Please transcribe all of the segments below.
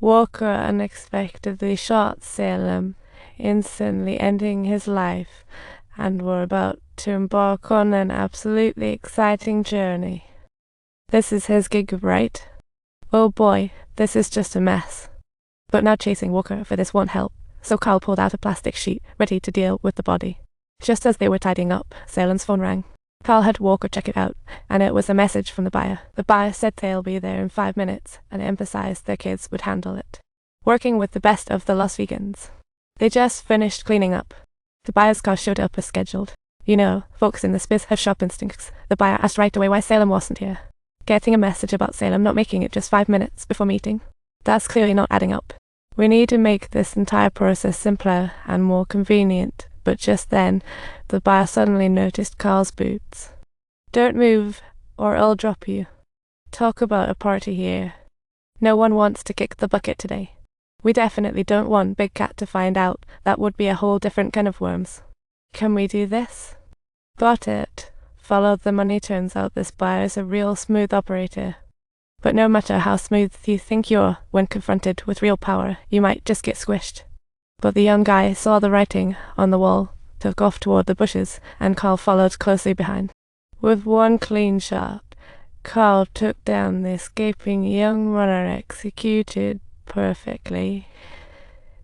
Walker unexpectedly shot Salem, instantly ending his life, and were about to embark on an absolutely exciting journey. This is his gig, right? Oh boy, this is just a mess. But now chasing Walker for this won't help, so Carl pulled out a plastic sheet, ready to deal with the body. Just as they were tidying up, Salem's phone rang. Carl had Walker check it out, and it was a message from the buyer. The buyer said they'll be there in 5 minutes, and emphasized their kids would handle it. Working with the best of the Las Vegans. They just finished cleaning up. The buyer's car showed up as scheduled. You know, folks in this biz have sharp instincts. The buyer asked right away why Salem wasn't here. Getting a message about Salem not making it just 5 minutes before meeting. That's clearly not adding up. We need to make this entire process simpler and more convenient. But just then, the buyer suddenly noticed Carl's boots. Don't move, or I'll drop you. Talk about a party here. No one wants to kick the bucket today. We definitely don't want Big Cat to find out. That would be a whole different can of worms. Can we do this? Got it. Follow the money. Turns out this buyer is a real smooth operator. But no matter how smooth you think you're, when confronted with real power, you might just get squished. But the young guy saw the writing on the wall, took off toward the bushes, and Carl followed closely behind. With one clean shot, Carl took down the escaping young runner, executed perfectly,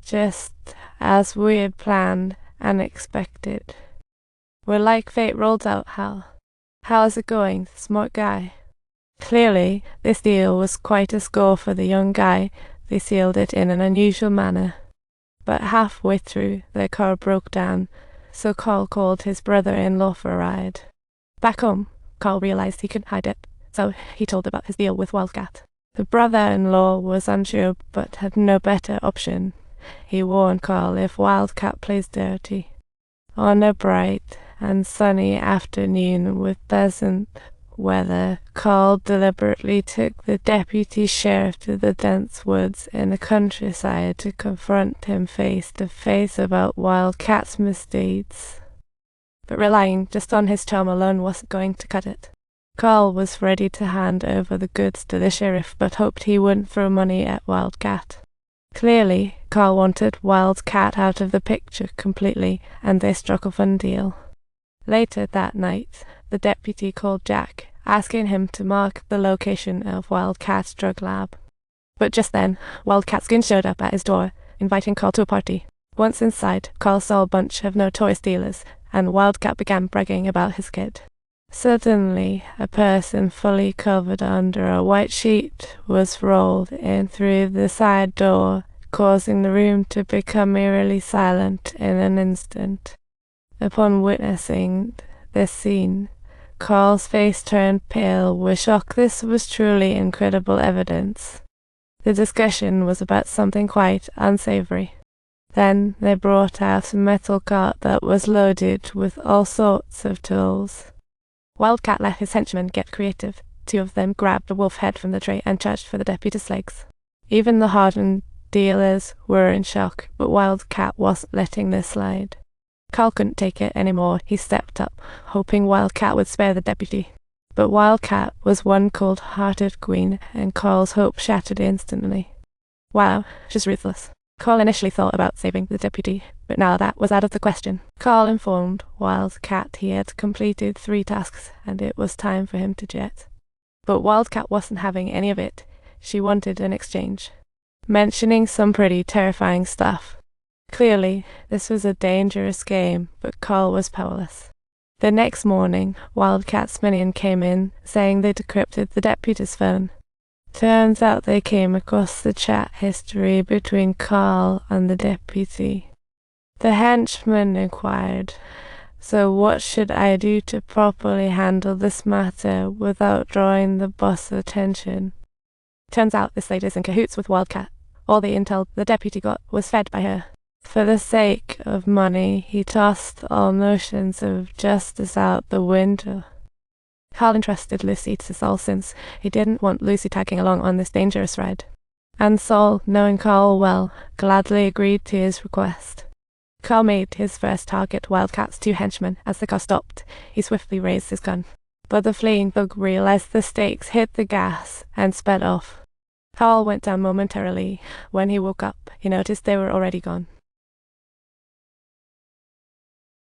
just as we had planned and expected. We're like fate rolled out, Hal. How's it going, smart guy? Clearly, this deal was quite a score for the young guy. They sealed it in an unusual manner. But halfway through, their car broke down, so Carl called his brother-in-law for a ride. Back home, Carl realized he couldn't hide it, so he told about his deal with Wildcat. The brother-in-law was unsure, but had no better option. He warned Carl if Wildcat plays dirty. On a bright and sunny afternoon with pleasant weather, Carl deliberately took the deputy sheriff to the dense woods in the countryside to confront him face to face about Wildcat's misdeeds. But relying just on his charm alone wasn't going to cut it. Carl was ready to hand over the goods to the sheriff, but hoped he wouldn't throw money at Wildcat. Clearly, Carl wanted Wildcat out of the picture completely, and they struck a fun deal. Later that night, the deputy called Jack, asking him to mark the location of Wildcat's drug lab. But just then, Wildcat's goon showed up at his door, inviting Carl to a party. Once inside, Carl saw a bunch of notorious dealers, and Wildcat began bragging about his kid. Suddenly, a person fully covered under a white sheet was rolled in through the side door, causing the room to become eerily silent in an instant. Upon witnessing this scene, Carl's face turned pale with shock. This was truly incredible evidence. The discussion was about something quite unsavory. Then they brought out a metal cart that was loaded with all sorts of tools. Wildcat let his henchmen get creative. 2 of them grabbed a wolf head from the tray and charged for the deputy's legs. Even the hardened dealers were in shock, but Wildcat wasn't letting this slide. Carl couldn't take it anymore. He stepped up, hoping Wildcat would spare the deputy. But Wildcat was one cold-hearted queen, and Carl's hope shattered instantly. Wow, she's ruthless. Carl initially thought about saving the deputy, but now that was out of the question. Carl informed Wildcat he had completed 3 tasks, and it was time for him to jet. But Wildcat wasn't having any of it. She wanted an exchange, mentioning some pretty terrifying stuff. Clearly, this was a dangerous game, but Carl was powerless. The next morning, Wildcat's minion came in, saying they decrypted the deputy's phone. Turns out they came across the chat history between Carl and the deputy. The henchman inquired, "So what should I do to properly handle this matter without drawing the boss' attention?" Turns out this lady's in cahoots with Wildcat. All the intel the deputy got was fed by her. For the sake of money, he tossed all notions of justice out the window. Carl entrusted Lucy to Saul since he didn't want Lucy tagging along on this dangerous ride. And Saul, knowing Carl well, gladly agreed to his request. Carl made his first target Wildcat's 2 henchmen. As the car stopped, he swiftly raised his gun. But the fleeing thug realized the stakes, hit the gas, and sped off. Carl went down momentarily. When he woke up, he noticed they were already gone.